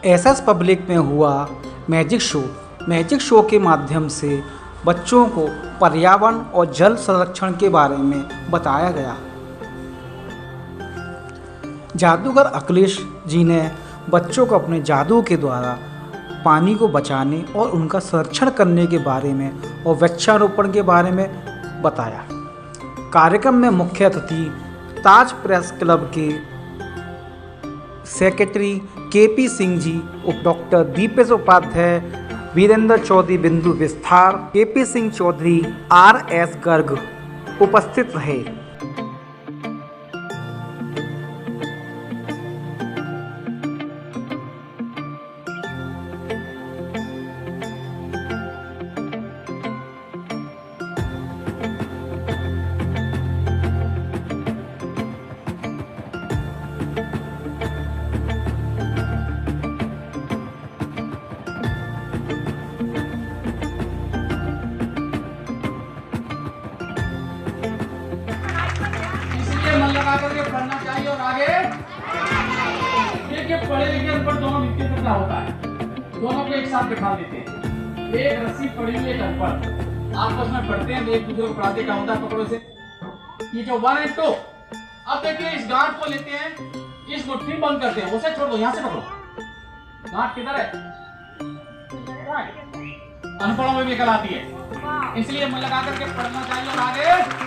SS public में हुआ magic show के माध्यम से बच्चों को पर्यावरण और जल संरक्षण के बारे में बताया गया। जादूगर अखिलेश जी ने बच्चों को अपने जादू के द्वारा पानी को बचाने और उनका संरक्षण करने के बारे में और वृक्षारोपण के बारे में बताया। कार्यक्रम में मुख्य अतिथि ताज प्रेस क्लब के secretary KP Singh ji, doctor Dipesh Upadhyay, Virendra Chaudhary बिंदु विस्तार, केपी सिंह चौधरी, आरएस गर्ग उपस्थित रहे। मन लगा करके पढ़ना चाहिए और आगे देखिए पढ़े लिखे अनपढ़ दोनों मिलकर कितना होता है, दोनों को एक साथ बिठा देते हैं। एक रस्सी पड़ी हुई एक अनपढ़ आपस में पढ़ते हैं, एक दूसरे को पढ़ाते क्या होता है, पकड़ो से ये जो 1 and 2। अब देखिए इस गांठ को लेते हैं, इस मुट्ठी बंद करते हैं, उसे छोड़ दो, यहां से पकड़ो। गांठ किधर है? अनपढ़ों में भी कल आती है, इसलिए मन लगा करके पढ़ना चाहिए और आगे।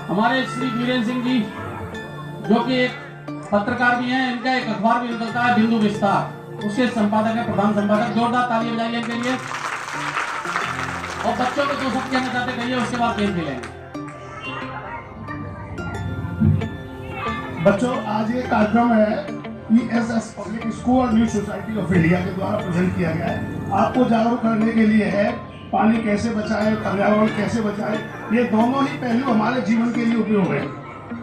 हमारे श्री वीरेंद्र सिंह जी जो कि एक पत्रकार भी हैं, इनका एक अखबार भी निकलता है बिंदु विस्तार, उसके संपादक है, प्रधान संपादक। जोरदार ताली बजाइए इनके लिए। और बच्चों को जो सब कहना चाहते कहिए, उसके बाद गेम खेलेंगे। बच्चों, आज ये कार्यक्रम है ESS पब्लिक स्कूल और न्यू सोसाइटी ऑफ इंडिया के द्वारा प्रेजेंट किया गया है। आपको जागरूक करने के लिए है पानी कैसे बचाएं, पर्यावरण कैसे बचाएं। ये दोनों ही पहलू हमारे जीवन के लिए उपयोग है।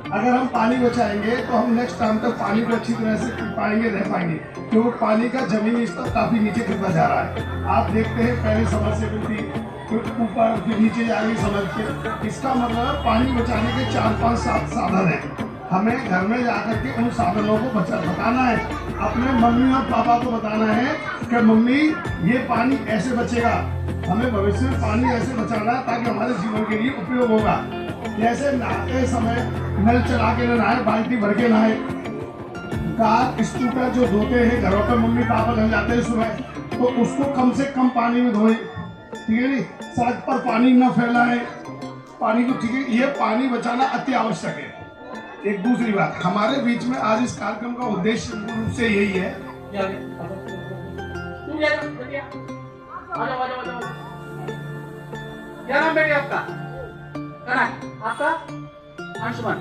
अगर हम पानी बचाएंगे तो हम नेक्स्ट टाइम तक पानी को अच्छी तरह से पी पाएंगे, रह पाएंगे, क्योंकि पानी का जमीनी स्तर काफी नीचे गिरता जा रहा है। आप देखते हैं पहले समरसेबल थी, फिर ऊपर, फिर नीचे जा रही समझ के। इसका मतलब पानी बचाने के 4-5 साधन हैं। हमें घर में जाकर के उन साधनों को बताना है, अपने मम्मी और पापा को बताना है कि मम्मी ये पानी ऐसे बचेगा, हमें भविष्य में पानी ऐसे बचाना है ताकि हमारे जीवन के लिए उपयोग होगा। जैसे नहाते समय नल चला के नहाए, बाल्टी भर के नहाए। कार स्कूटर जो धोते हैं घरों पर, मम्मी पापा लग जाते हैं सुबह, तो उसको कम से कम पानी में धोए, ठीक है नी। सड़क पर पानी न फैलाए, पानी को, ठीक है। ये पानी बचाना अति आवश्यक है। एक दूसरी बात, हमारे बीच में आज इस कार्यक्रम का उद्देश्य रूप से यही है। क्या नाम बेटे आपका? आपका अंशुमन।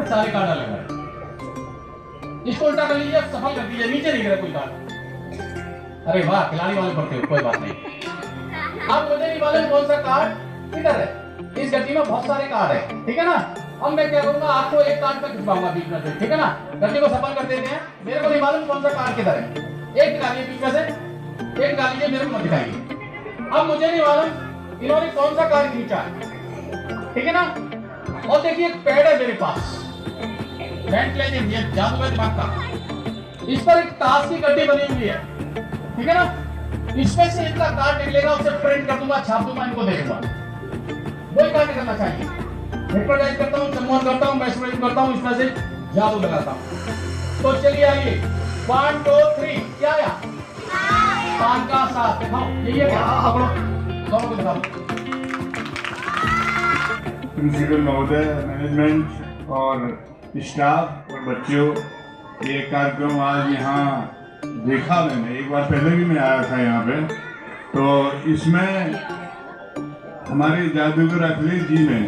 सारे कार्ड अलग है, इसको उल्टा कर लीजिए, सफल कर दीजिए, नीचे नहीं गिरा कोई कार्ड। अरे वाह, खिलाड़ी वाले पढ़ते हो, कोई बात नहीं। अब मुझे नहीं मालूम कौन सा कार्ड किधर है। इस गड्डी में बहुत सारे कार्ड है, ठीक है ना। अब मैं क्या करूंगा, आपको एक कार्ड पे खिंचवाऊंगा बीच में से, ठीक है ना। गड्डी को सफल कर देते हैं, मेरे को नहीं मालूम कौन सा कार्ड किधर है। एक निकालिए बीच में से, एक निकालिए, मेरे को मत दिखाइए। अब मुझे नहीं मालूम इन्होंने कौन सा कार्ड खींचा, ठीक है ना। और देखिए एक पैड है मेरे पास, वेंटिलेशन, ये जादूगर दिमाग का। इस पर एक ताश की गड्डी बनी हुई है, ठीक है ना। इसमें से इनका कार्ड निकलेगा, उसे प्रिंट कर दूंगा, छाप दूंगा, इनको दे दूंगा। वही कार्ड करना चाहिए। हिप्नोटाइज करता हूँ, सम्मोहन करता हूँ, मैस्मराइज करता हूँ, इसमें से जादू लगाता हूँ। तो चलिए आइए, 1 2 3, क्या आया? 5 का 7 दिखाओ, ये क्या? पकड़ो, दोनों को दिखाओ। प्रिंसिपल महोदय, मैनेजमेंट और स्टाफ और बच्चों, ये कार्यक्रम आज यहाँ देखा मैंने, एक बार पहले भी मैं आया था यहाँ पे। तो इसमें हमारे जादूगर अखिलेश जी ने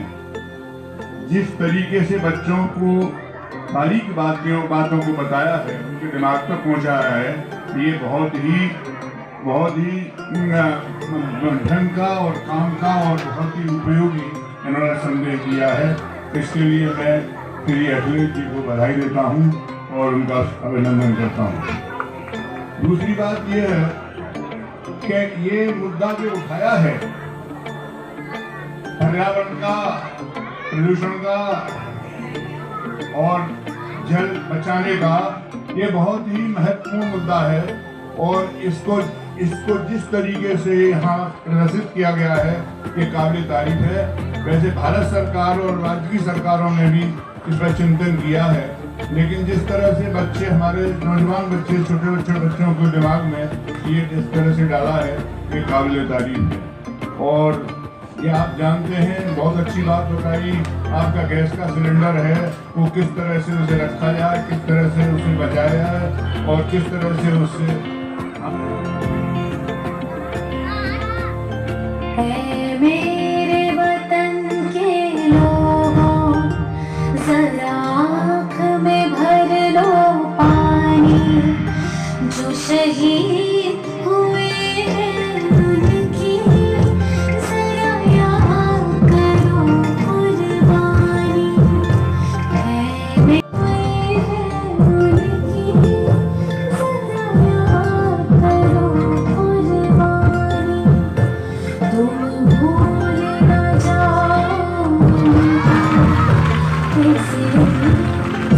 जिस तरीके से बच्चों को बारीक बातों को बताया है, उनके दिमाग तक पहुँचाया है, ये बहुत ही ढंग का और काम का और बहुत ही उपयोगी इन्होंने संदेश दिया है। इसके लिए मैं श्री अखिलेश जी को बधाई देता हूँ और उनका अभिनंदन करता हूँ। दूसरी बात यह है कि ये मुद्दा जो उठाया है पर्यावरण का, प्रदूषण का और जल बचाने का, ये बहुत ही महत्वपूर्ण मुद्दा है और इसको जिस तरीके से यहाँ प्रदर्शित किया गया है ये काबिल तारीफ है। वैसे भारत सरकार और राज्य की सरकारों ने भी इस पर चिंतन किया है, लेकिन जिस तरह से बच्चे, हमारे नौजवान बच्चे, छोटे बच्चों को दिमाग में ये जिस तरह से डाला है ये काबिल तारीफ है। और ये आप जानते हैं, बहुत अच्छी बात बताई, आपका गैस का सिलेंडर है वो किस तरह से उसे रखा जाए, किस तरह से उसे बचाया जाए और किस तरह से उससे मेरे वतन के लोगों जरा आँख में भर लो पानी, जो शहीद हुए हैं उनकी जरा याद करो कुर्बानी। उनकी जरा याद करो कुर्बानी। तुम भूल न जाओ कैसे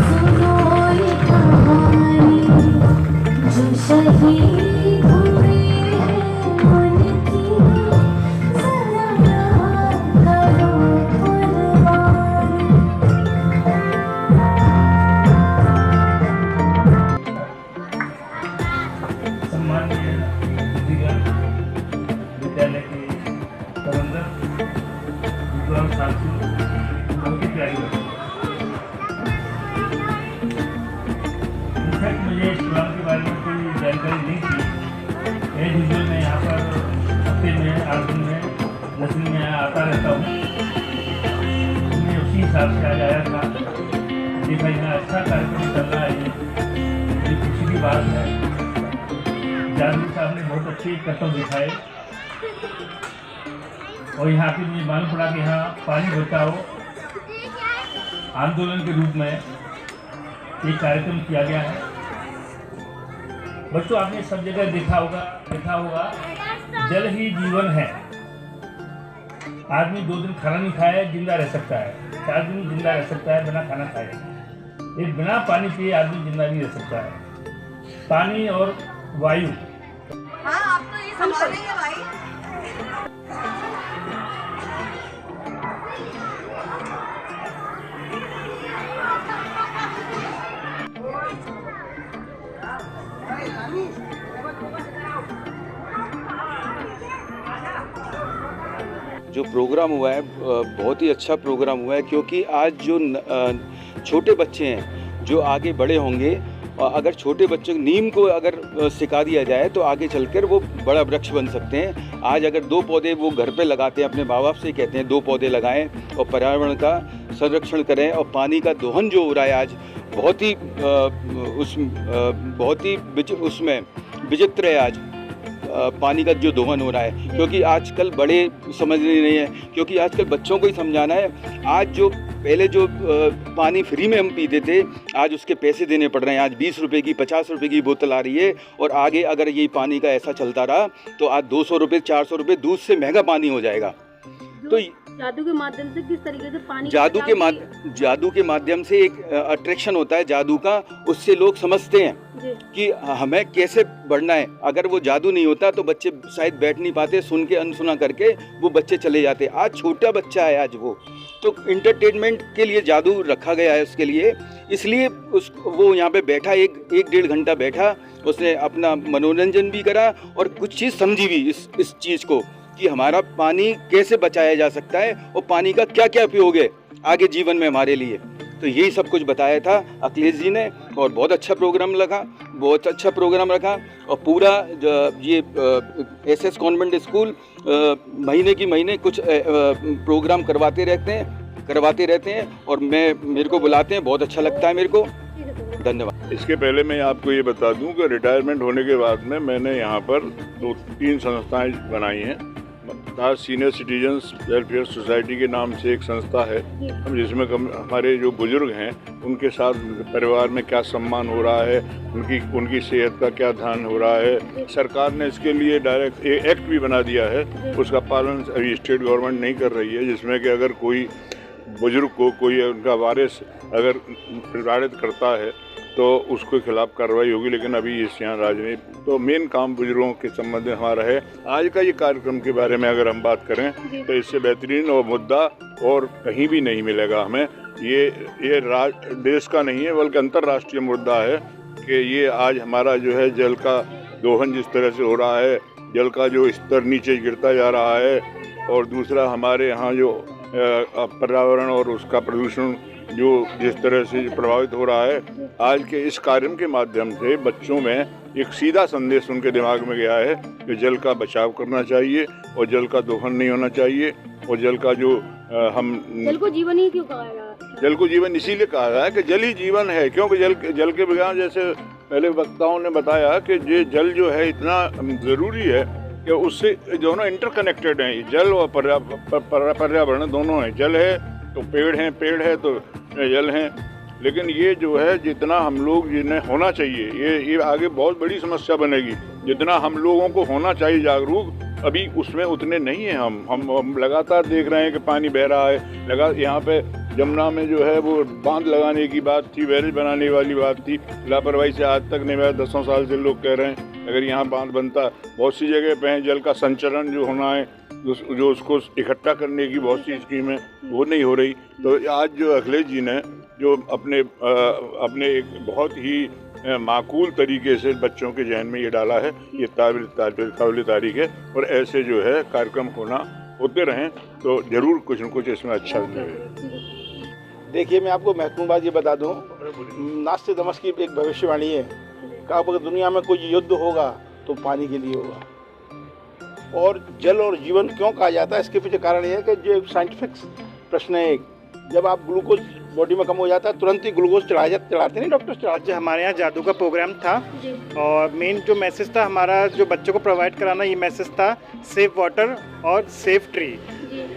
सुनो ये कहानी, जो शहीद हुए हैं उनकी जरा याद करो कुर्बानी। सम्माननीय विद्यालय के प्रबंधक विद्वान साथियों, बहुत ही प्यारी बात। इनफैक्ट मुझे इस प्रोग्राम के बारे में कोई जानकारी नहीं थी। एज यूजुअल मैं यहाँ पर हफ्ते में 8 दिन में 10 दिन में आता रहता हूँ। मैं उसी हिसाब से आज आया था। देखा इतना अच्छा कार्यक्रम चल रहा है, ये खुशी की बात है। जादू साहब ने बहुत अच्छे कर्तव्य दिखाए और यहाँ पे मुझे मालूम पड़ा कि यहाँ पानी बचाओ आंदोलन के रूप में एक कार्यक्रम किया गया है। बच्चों, आपने सब जगह देखा होगा जल ही जीवन है। आदमी 2 दिन खाना नहीं खाए जिंदा रह सकता है, 4 दिन जिंदा रह सकता है बिना खाना खाए, एक बिना पानी पिए आदमी जिंदा नहीं रह सकता है। पानी और वायु, हाँ आप तो ये संभाल लेंगे भाई। जो प्रोग्राम हुआ है बहुत ही अच्छा प्रोग्राम हुआ है, क्योंकि आज जो छोटे बच्चे हैं जो आगे बड़े होंगे, और अगर छोटे बच्चों नीम को अगर सिखा दिया जाए तो आगे चलकर वो बड़ा वृक्ष बन सकते हैं। आज अगर 2 पौधे वो घर पे लगाते हैं, अपने माँ बाप से कहते हैं 2 पौधे लगाएं और पर्यावरण का संरक्षण करें। और पानी का दोहन जो हो रहा है आज बहुत ही उसमें विचित्र है आज पानी का जो दोहन हो रहा है, क्योंकि आजकल बड़े समझ नहीं है, क्योंकि आजकल बच्चों को ही समझाना है। आज जो पहले जो पानी फ्री में हम पीते थे, आज उसके पैसे देने पड़ रहे हैं। आज 20 रुपये की 50 रुपये की बोतल आ रही है, और आगे अगर ये पानी का ऐसा चलता रहा तो आज 200 रुपये 400 रुपये दूध से महंगा पानी हो जाएगा। तो जादू के माध्यम से किस तरीके से पानी जादू के माध्यम से एक अट्रैक्शन होता है जादू का, उससे लोग समझते हैं कि हमें कैसे बढ़ना है। अगर वो जादू नहीं होता तो बच्चे शायद बैठ नहीं पाते, सुन के अनसुना करके वो बच्चे चले जाते। आज छोटा बच्चा है, आज वो तो इंटरटेनमेंट के लिए जादू रखा गया है उसके लिए, इसलिए वो यहाँ पे बैठा, एक 1-1.5 घंटा बैठा, उसने अपना मनोरंजन भी करा और कुछ चीज़ समझी भी इस चीज़ को कि हमारा पानी कैसे बचाया जा सकता है और पानी का क्या क्या उपयोग है आगे जीवन में हमारे लिए। तो यही सब कुछ बताया था अखिलेश जी ने, और बहुत अच्छा प्रोग्राम रखा। और पूरा ये SS कॉन्वेंट स्कूल महीने की महीने कुछ प्रोग्राम करवाते रहते हैं और मेरे को बुलाते हैं, बहुत अच्छा लगता है मेरे को। धन्यवाद। इसके पहले मैं आपको ये बता दूं कि रिटायरमेंट होने के बाद में मैंने यहाँ पर 2-3 संस्थाएं बनाई हैं। सीनियर सिटीजन्स वेलफेयर सोसाइटी के नाम से एक संस्था है, जिसमें हमारे जो बुजुर्ग हैं उनके साथ परिवार में क्या सम्मान हो रहा है, उनकी सेहत का क्या ध्यान हो रहा है। सरकार ने इसके लिए डायरेक्ट एक्ट भी बना दिया है, उसका पालन अभी स्टेट गवर्नमेंट नहीं कर रही है, जिसमें कि अगर कोई बुजुर्ग को कोई उनका वारिस अगर प्रताड़ित करता है तो उसके खिलाफ कार्रवाई होगी। लेकिन अभी इस यहाँ राजनीति तो मेन काम बुजुर्गों के संबंध में हमारा है। आज का ये कार्यक्रम के बारे में अगर हम बात करें तो इससे बेहतरीन और मुद्दा और कहीं भी नहीं मिलेगा हमें। ये देश का नहीं है बल्कि अंतर्राष्ट्रीय मुद्दा है कि ये आज हमारा जो है जल का दोहन जिस तरह से हो रहा है, जल का जो स्तर नीचे गिरता जा रहा है, और दूसरा हमारे यहाँ जो पर्यावरण और उसका प्रदूषण जो जिस तरह से प्रभावित हो रहा है। आज के इस कार्यक्रम के माध्यम से बच्चों में एक सीधा संदेश उनके दिमाग में गया है कि जल का बचाव करना चाहिए और जल का दोहन नहीं होना चाहिए, और जल का जो हम जल को जीवन ही क्यों कहा गया? जल को जीवन इसीलिए कहा गया है कि जल ही जीवन है, क्योंकि जल के बगैर जैसे पहले वक्ताओं ने बताया कि ये जल जो है इतना ज़रूरी है कि उससे दोनों इंटरकनेक्टेड हैं। जल और पर्यावरण दोनों हैं। जल है तो पेड़ हैं, पेड़ है तो जल हैं। लेकिन ये जो है जितना हम लोग जिन्हें होना चाहिए, ये आगे बहुत बड़ी समस्या बनेगी। जितना हम लोगों को होना चाहिए जागरूक, अभी उसमें उतने नहीं हैं। हम लगातार देख रहे हैं कि पानी बह रहा है। यहाँ पे जमुना में जो है वो बांध लगाने की बात थी, बैरेज बनाने वाली बात थी, लापरवाही से आज तक नहीं हुआ। 10 साल से लोग कह रहे हैं अगर यहाँ बांध बनता। बहुत सी जगह पे जल का संचरण जो होना है, जो उसको इकट्ठा करने की बहुत सी स्कीम है, वो नहीं हो रही। तो आज जो अखिलेश जी ने जो अपने एक बहुत ही माकूल तरीके से बच्चों के जहन में ये डाला है, ये काबिल तारीख है। और ऐसे जो है कार्यक्रम होते रहें तो ज़रूर कुछ न कुछ इसमें अच्छा मिलेगा। देखिए, मैं आपको महत्वपूर्ण बात ये बता दूं, नास्तिकदमस की एक भविष्यवाणी है कि अगर दुनिया में कोई युद्ध होगा तो पानी के लिए होगा। और जल और जीवन क्यों कहा जाता है, इसके पीछे कारण ये है कि जो साइंटिफिक प्रश्न है, जब आप ग्लूकोज बॉडी में कम हो जाता है तुरंत ही ग्लूकोज चढ़ाते नहीं डॉक्टर। आज हमारे यहाँ जादू का प्रोग्राम था और मेन जो मैसेज था हमारा जो बच्चों को प्रोवाइड कराना, ये मैसेज था सेव वाटर और सेव ट्री।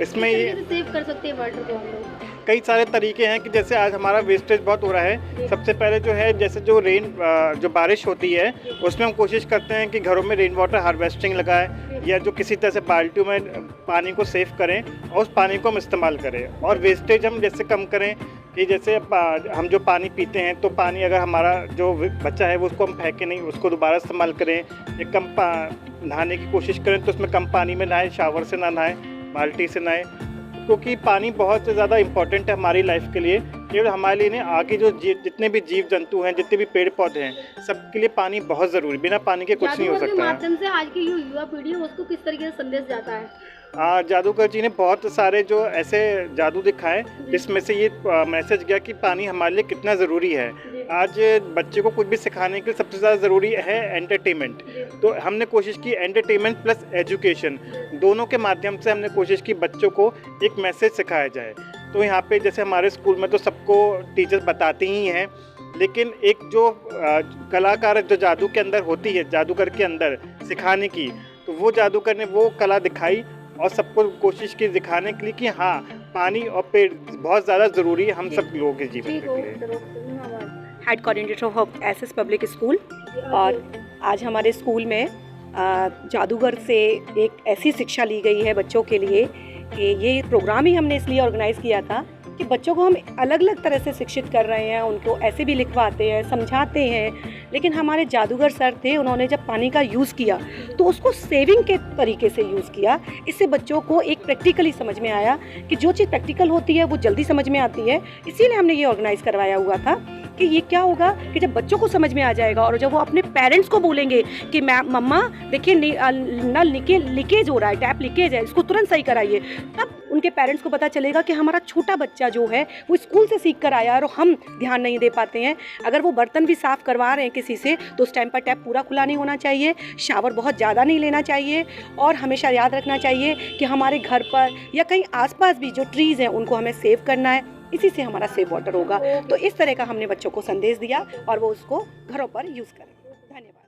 इसमें ये सेव कर सकते हैं वाटर को हम लोग। कई सारे तरीके हैं कि जैसे आज हमारा वेस्टेज बहुत हो रहा है। सबसे पहले जो है जैसे जो बारिश होती है उसमें हम कोशिश करते हैं कि घरों में रेन वाटर हार्वेस्टिंग लगाएं या जो किसी तरह से बाल्टियों में पानी को सेव करें और उस पानी को हम इस्तेमाल करें। और वेस्टेज हम जैसे कम करें कि जैसे हम जो पानी पीते हैं तो पानी अगर हमारा जो बच्चा है वो उसको हम फेंके नहीं, उसको दोबारा इस्तेमाल करें। या कम नहाने की कोशिश करें तो उसमें कम पानी में नहाएं, शावर से ना नहाएं, बाल्टी से नहाएं, क्योंकि पानी बहुत ज़्यादा इम्पोर्टेंट है हमारी लाइफ के लिए। केवल हमारे लिए नहीं, आगे जो जितने भी जीव जंतु हैं, जितने भी पेड़ पौधे हैं, सबके लिए पानी बहुत ज़रूरी। बिना पानी के कुछ नहीं हो सकता है। माध्यम से आज की जो युवा पीढ़ी है उसको किस तरीके से संदेश जाता है? जादूगर जी ने बहुत सारे जो ऐसे जादू दिखाए जिसमें से ये मैसेज गया कि पानी हमारे लिए कितना ज़रूरी है। आज बच्चे को कुछ भी सिखाने के लिए सबसे ज़्यादा ज़रूरी है एंटरटेनमेंट। तो हमने कोशिश की एंटरटेनमेंट प्लस एजुकेशन दोनों के माध्यम से हमने कोशिश की बच्चों को एक मैसेज सिखाया जाए। तो यहाँ पे जैसे हमारे स्कूल में तो सबको टीचर्स बताते ही हैं, लेकिन एक जो कलाकार जो जादू के अंदर होती है, जादूगर के अंदर सिखाने की, तो वो जादूगर ने वो कला दिखाई और सबको कोशिश की दिखाने के लिए कि हाँ, पानी और पेड़ बहुत ज़्यादा ज़रूरी है हम सब लोगों के जीवन के लिए। Head coordinator of SS public school, और आज हमारे स्कूल में जादूगर से एक ऐसी शिक्षा ली गई है बच्चों के लिए कि ये प्रोग्राम ही हमने इसलिए ऑर्गेनाइज़ किया था कि बच्चों को हम अलग अलग तरह से शिक्षित कर रहे हैं, उनको ऐसे भी लिखवाते हैं, समझाते हैं। लेकिन हमारे जादूगर सर थे, उन्होंने जब पानी का यूज़ किया तो उसको सेविंग के तरीके से यूज़ किया। इससे बच्चों को एक प्रैक्टिकली समझ में आया कि जो चीज़ प्रैक्टिकल होती है वो जल्दी समझ में आती है। इसीलिए हमने ये ऑर्गेनाइज़ करवाया हुआ था कि ये क्या होगा कि जब बच्चों को समझ में आ जाएगा और जब वो अपने पेरेंट्स को बोलेंगे कि मम्मा देखिए नल लीकेज हो रहा है, टैप लीकेज है, इसको तुरंत सही कराइए, तब उनके पेरेंट्स को पता चलेगा कि हमारा छोटा बच्चा जो है वो स्कूल से सीख कर आया और हम ध्यान नहीं दे पाते हैं। अगर वो बर्तन भी साफ़ करवा रहे हैं किसी से तो उस टाइम पर टैप पूरा खुला नहीं होना चाहिए, शावर बहुत ज़्यादा नहीं लेना चाहिए, और हमेशा याद रखना चाहिए कि हमारे घर पर या कहीं आसपास भी जो ट्रीज़ हैं उनको हमें सेव करना है। इसी से हमारा सेव वाटर होगा। तो इस तरह का हमने बच्चों को संदेश दिया और वो उसको घरों पर यूज़ करें। धन्यवाद।